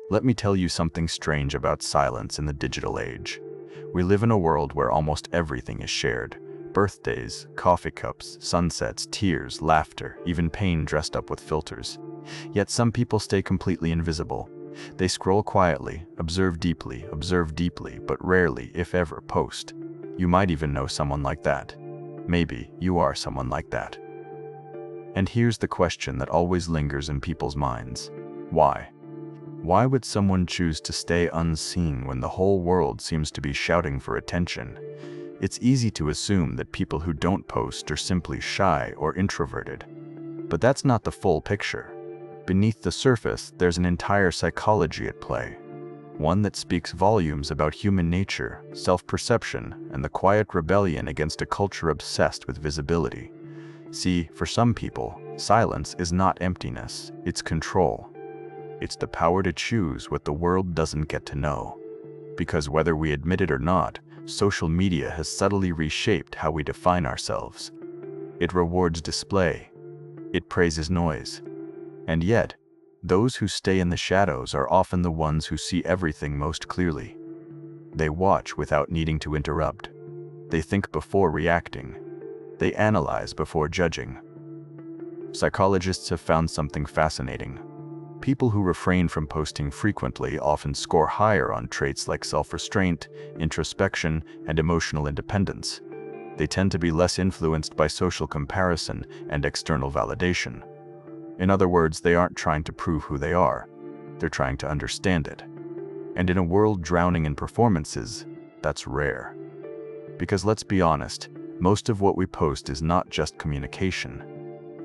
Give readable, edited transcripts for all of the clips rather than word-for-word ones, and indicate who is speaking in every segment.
Speaker 1: Let me tell you something strange about silence in the digital age. We live in a world where almost everything is shared. Birthdays, coffee cups, sunsets, tears, laughter, even pain dressed up with filters. Yet some people stay completely invisible. They scroll quietly, observe deeply, but rarely, if ever, post. You might even know someone like that. Maybe you are someone like that. And here's the question that always lingers in people's minds. Why? Why would someone choose to stay unseen when the whole world seems to be shouting for attention? It's easy to assume that people who don't post are simply shy or introverted. But that's not the full picture. Beneath the surface, there's an entire psychology at play. One that speaks volumes about human nature, self-perception, and the quiet rebellion against a culture obsessed with visibility. See, for some people, silence is not emptiness, it's control. It's the power to choose what the world doesn't get to know. Because whether we admit it or not, social media has subtly reshaped how we define ourselves. It rewards display. It praises noise. And yet, those who stay in the shadows are often the ones who see everything most clearly. They watch without needing to interrupt. They think before reacting. They analyze before judging. Psychologists have found something fascinating. People who refrain from posting frequently often score higher on traits like self-restraint, introspection, and emotional independence. They tend to be less influenced by social comparison and external validation. In other words, they aren't trying to prove who they are. They're trying to understand it. And in a world drowning in performances, that's rare. Because let's be honest, most of what we post is not just communication.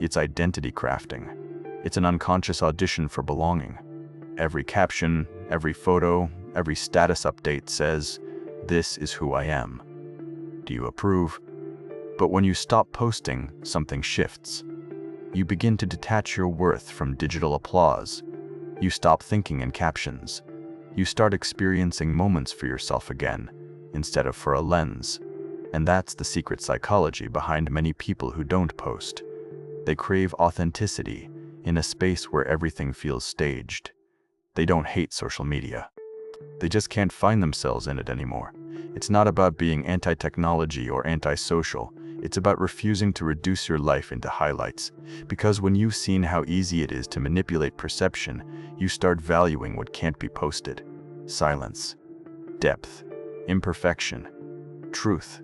Speaker 1: It's identity crafting. It's an unconscious audition for belonging. Every caption, every photo, every status update says, "This is who I am." Do you approve? But when you stop posting, something shifts. You begin to detach your worth from digital applause. You stop thinking in captions. You start experiencing moments for yourself again, instead of for a lens. And that's the secret psychology behind many people who don't post. They crave authenticity in a space where everything feels staged. They don't hate social media. They just can't find themselves in it anymore. It's not about being anti-technology or anti-social. It's about refusing to reduce your life into highlights. Because when you've seen how easy it is to manipulate perception, you start valuing what can't be posted. Silence, depth, imperfection, truth.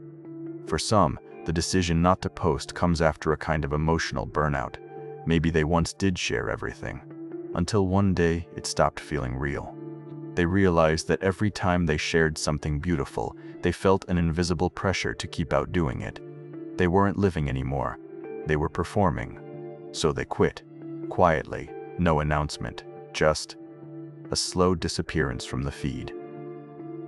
Speaker 1: For some, the decision not to post comes after a kind of emotional burnout. Maybe they once did share everything, until one day it stopped feeling real. They realized that every time they shared something beautiful, they felt an invisible pressure to keep outdoing it. They weren't living anymore. They were performing. So they quit, quietly, no announcement, just a slow disappearance from the feed.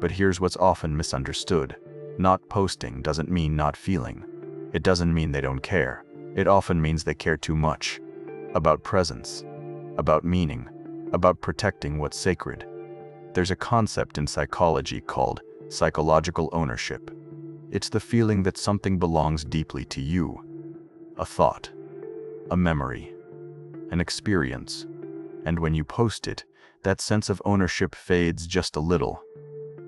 Speaker 1: But here's what's often misunderstood. Not posting doesn't mean not feeling. It doesn't mean they don't care. It often means they care too much. About presence, about meaning, about protecting what's sacred. There's a concept in psychology called psychological ownership. It's the feeling that something belongs deeply to you. A thought, a memory, an experience. And when you post it, that sense of ownership fades just a little.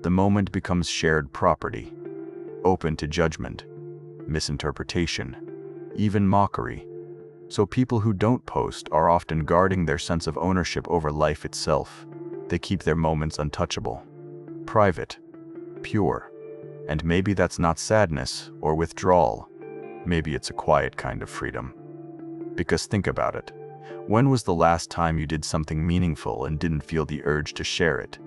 Speaker 1: The moment becomes shared property, open to judgment, misinterpretation, even mockery. So people who don't post are often guarding their sense of ownership over life itself. They keep their moments untouchable, private, pure. And maybe that's not sadness or withdrawal. Maybe it's a quiet kind of freedom. Because think about it. When was the last time you did something meaningful and didn't feel the urge to share it?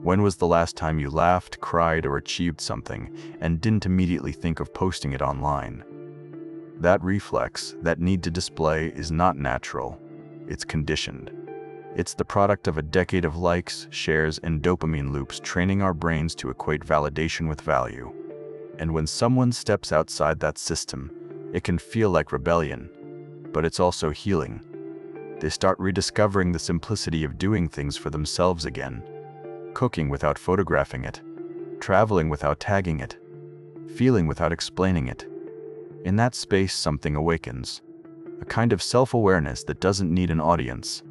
Speaker 1: When was the last time you laughed, cried, or achieved something and didn't immediately think of posting it online? That reflex, that need to display, is not natural. It's conditioned. It's the product of a decade of likes, shares, and dopamine loops training our brains to equate validation with value. And when someone steps outside that system, it can feel like rebellion, but it's also healing. They start rediscovering the simplicity of doing things for themselves again. Cooking without photographing it, traveling without tagging it, feeling without explaining it. In that space, something awakens, a kind of self-awareness that doesn't need an audience.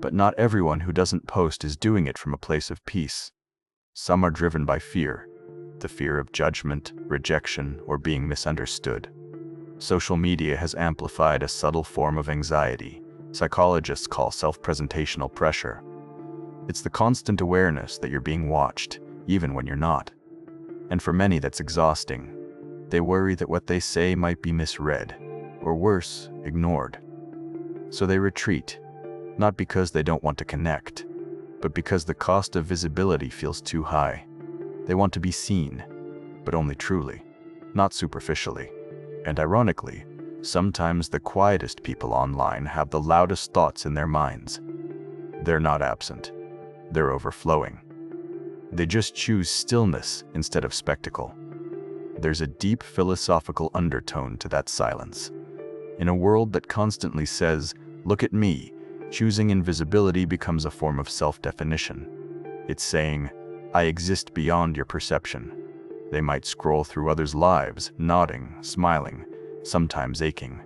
Speaker 1: But not everyone who doesn't post is doing it from a place of peace. Some are driven by fear, the fear of judgment, rejection, or being misunderstood. Social media has amplified a subtle form of anxiety psychologists call self-presentational pressure. It's the constant awareness that you're being watched, even when you're not. And for many, that's exhausting. They worry that what they say might be misread, or worse, ignored. So they retreat, not because they don't want to connect, but because the cost of visibility feels too high. They want to be seen, but only truly, not superficially. And ironically, sometimes the quietest people online have the loudest thoughts in their minds. They're not absent. They're overflowing. They just choose stillness instead of spectacle. There's a deep philosophical undertone to that silence. In a world that constantly says, "Look at me," choosing invisibility becomes a form of self-definition. It's saying, "I exist beyond your perception." They might scroll through others' lives, nodding, smiling, sometimes aching.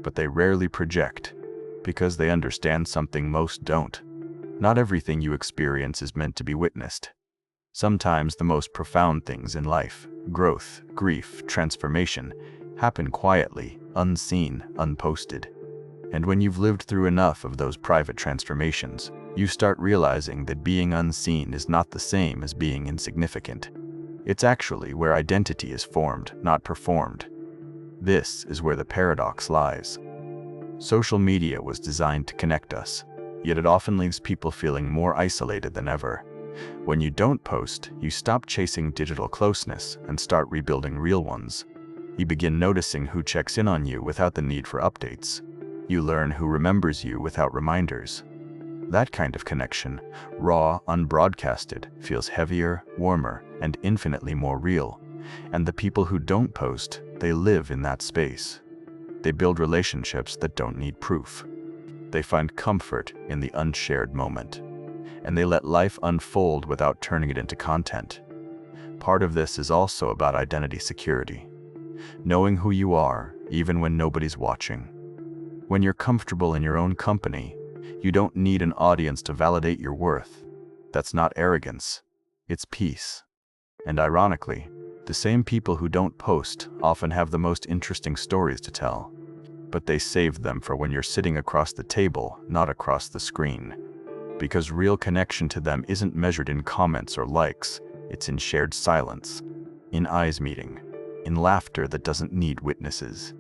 Speaker 1: But they rarely project, because they understand something most don't. Not everything you experience is meant to be witnessed. Sometimes the most profound things in life, growth, grief, transformation, happen quietly, unseen, unposted. And when you've lived through enough of those private transformations, you start realizing that being unseen is not the same as being insignificant. It's actually where identity is formed, not performed. This is where the paradox lies. Social media was designed to connect us, yet it often leaves people feeling more isolated than ever. When you don't post, you stop chasing digital closeness and start rebuilding real ones. You begin noticing who checks in on you without the need for updates. You learn who remembers you without reminders. That kind of connection, raw, unbroadcasted, feels heavier, warmer, and infinitely more real. And the people who don't post, they live in that space. They build relationships that don't need proof. They find comfort in the unshared moment. And they let life unfold without turning it into content. Part of this is also about identity security. Knowing who you are, even when nobody's watching. When you're comfortable in your own company, you don't need an audience to validate your worth. That's not arrogance, it's peace. And ironically, the same people who don't post often have the most interesting stories to tell. But they save them for when you're sitting across the table, not across the screen. Because real connection to them isn't measured in comments or likes, it's in shared silence, in eyes meeting, in laughter that doesn't need witnesses.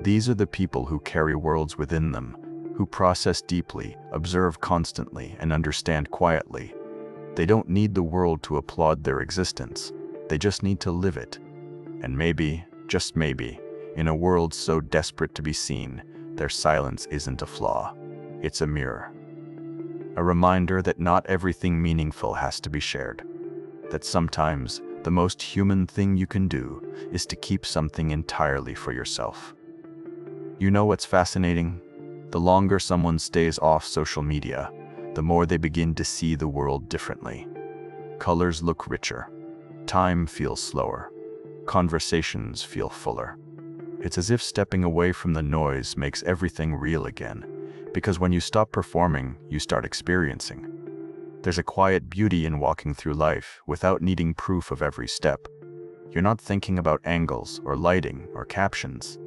Speaker 1: These are the people who carry worlds within them, who process deeply, observe constantly, and understand quietly. They don't need the world to applaud their existence, they just need to live it. And maybe, just maybe, in a world so desperate to be seen, their silence isn't a flaw, it's a mirror. A reminder that not everything meaningful has to be shared. That sometimes the most human thing you can do is to keep something entirely for yourself. You know what's fascinating? The longer someone stays off social media, the more they begin to see the world differently. Colors look richer. Time feels slower. Conversations feel fuller. It's as if stepping away from the noise makes everything real again. Because when you stop performing, you start experiencing. There's a quiet beauty in walking through life without needing proof of every step. You're not thinking about angles or lighting or captions.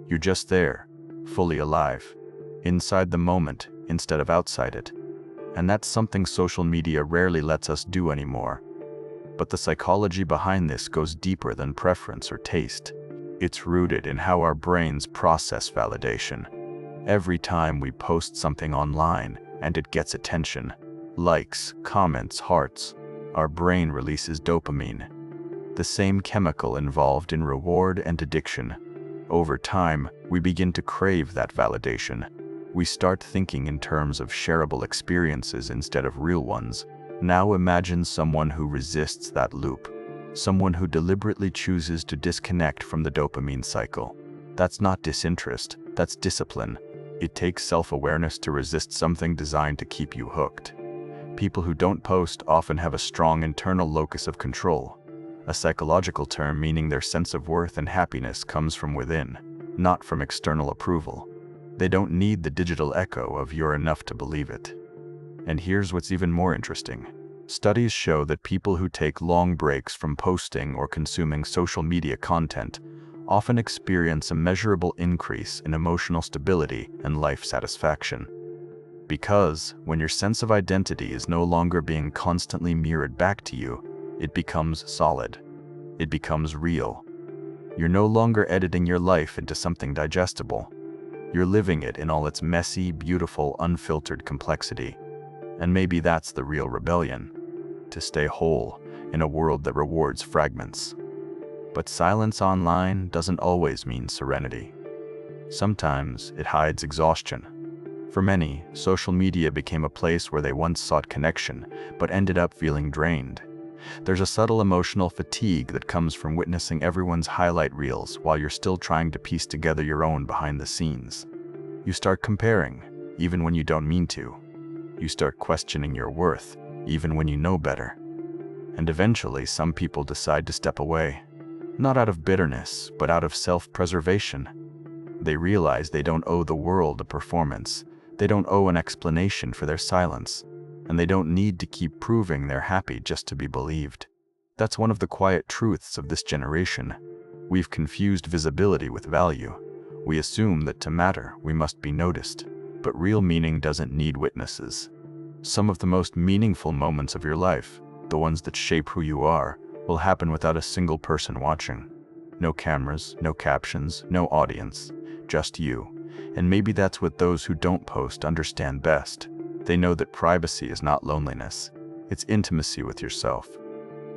Speaker 1: You're just there, fully alive, inside the moment instead of outside it. And that's something social media rarely lets us do anymore. But the psychology behind this goes deeper than preference or taste. It's rooted in how our brains process validation. Every time we post something online and it gets attention, likes, comments, hearts, our brain releases dopamine, the same chemical involved in reward and addiction. Over time, we begin to crave that validation. We start thinking in terms of shareable experiences instead of real ones. Now imagine someone who resists that loop, someone who deliberately chooses to disconnect from the dopamine cycle. That's not disinterest, that's discipline. It takes self-awareness to resist something designed to keep you hooked. People who don't post often have a strong internal locus of control, a psychological term meaning their sense of worth and happiness comes from within, not from external approval. They don't need the digital echo of "you're enough to believe it." And here's what's even more interesting. Studies show that people who take long breaks from posting or consuming social media content often experience a measurable increase in emotional stability and life satisfaction. Because when your sense of identity is no longer being constantly mirrored back to you, it becomes solid. It becomes real. You're no longer editing your life into something digestible. You're living it in all its messy, beautiful, unfiltered complexity. And maybe that's the real rebellion, to stay whole in a world that rewards fragments. But silence online doesn't always mean serenity. Sometimes it hides exhaustion. For many, social media became a place where they once sought connection, but ended up feeling drained. There's a subtle emotional fatigue that comes from witnessing everyone's highlight reels while you're still trying to piece together your own behind the scenes. You start comparing, even when you don't mean to. You start questioning your worth, even when you know better. And eventually, some people decide to step away. Not out of bitterness, but out of self-preservation. They realize they don't owe the world a performance. They don't owe an explanation for their silence. And they don't need to keep proving they're happy just to be believed. That's one of the quiet truths of this generation. We've confused visibility with value. We assume that to matter, we must be noticed. But real meaning doesn't need witnesses. Some of the most meaningful moments of your life, the ones that shape who you are, will happen without a single person watching. No cameras, no captions, no audience, just you. And maybe that's what those who don't post understand best. They know that privacy is not loneliness, it's intimacy with yourself.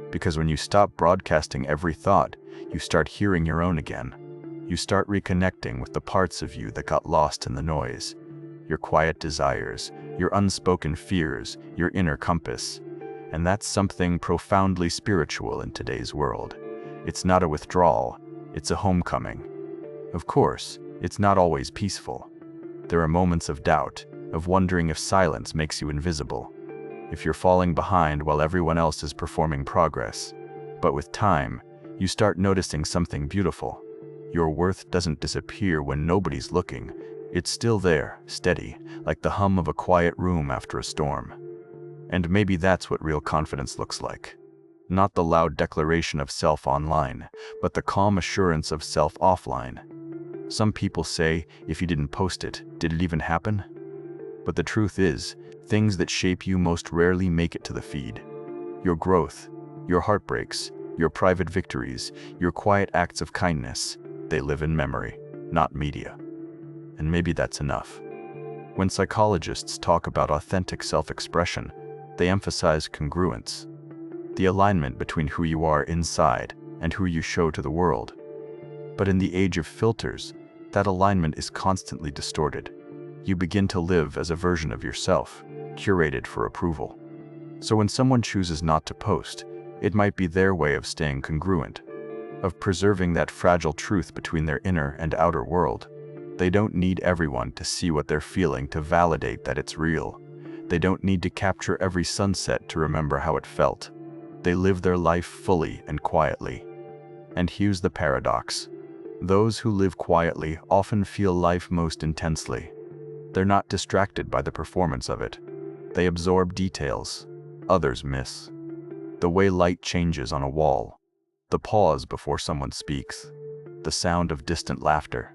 Speaker 1: Because when you stop broadcasting every thought, you start hearing your own again. You start reconnecting with the parts of you that got lost in the noise. Your quiet desires, your unspoken fears, your inner compass. And that's something profoundly spiritual in today's world. It's not a withdrawal, it's a homecoming. Of course, it's not always peaceful. There are moments of doubt, of wondering if silence makes you invisible, if you're falling behind while everyone else is performing progress. But with time, you start noticing something beautiful. Your worth doesn't disappear when nobody's looking. It's still there, steady, like the hum of a quiet room after a storm. And maybe that's what real confidence looks like. Not the loud declaration of self online, but the calm assurance of self offline. Some people say, if you didn't post it, did it even happen? But the truth is, things that shape you most rarely make it to the feed. Your growth, your heartbreaks, your private victories, your quiet acts of kindness, they live in memory, not media. And maybe that's enough. When psychologists talk about authentic self-expression, they emphasize congruence, the alignment between who you are inside and who you show to the world. But in the age of filters, that alignment is constantly distorted. You begin to live as a version of yourself, curated for approval. So when someone chooses not to post, it might be their way of staying congruent, of preserving that fragile truth between their inner and outer world. They don't need everyone to see what they're feeling to validate that it's real. They don't need to capture every sunset to remember how it felt. They live their life fully and quietly. And here's the paradox. Those who live quietly often feel life most intensely. They're not distracted by the performance of it. They absorb details others miss. The way light changes on a wall, the pause before someone speaks, the sound of distant laughter.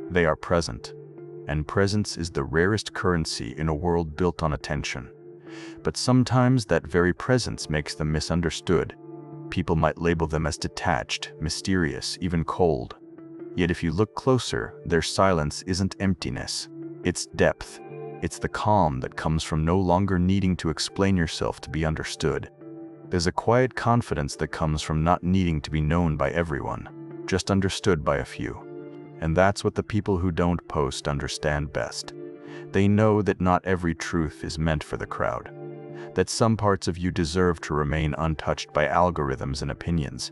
Speaker 1: They are present, and presence is the rarest currency in a world built on attention. But sometimes that very presence makes them misunderstood. People might label them as detached, mysterious, even cold. Yet if you look closer, their silence isn't emptiness. It's depth. It's the calm that comes from no longer needing to explain yourself to be understood. There's a quiet confidence that comes from not needing to be known by everyone, just understood by a few. And that's what the people who don't post understand best. They know that not every truth is meant for the crowd, that some parts of you deserve to remain untouched by algorithms and opinions.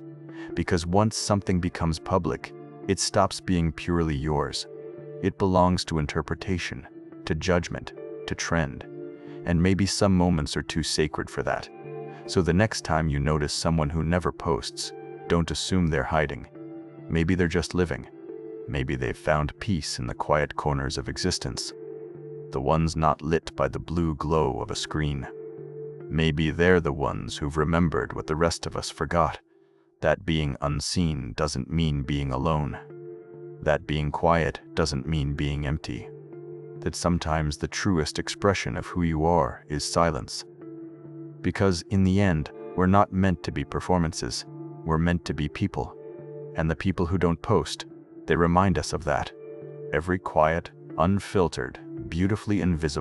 Speaker 1: Because once something becomes public, it stops being purely yours. It belongs to interpretation, to judgment, to trend. And maybe some moments are too sacred for that. So the next time you notice someone who never posts, don't assume they're hiding. Maybe they're just living. Maybe they've found peace in the quiet corners of existence, the ones not lit by the blue glow of a screen. Maybe they're the ones who've remembered what the rest of us forgot, that being unseen doesn't mean being alone, that being quiet doesn't mean being empty, that sometimes the truest expression of who you are is silence. Because in the end, we're not meant to be performances, we're meant to be people. And the people who don't post, they remind us of that. Every quiet, unfiltered, beautifully invisible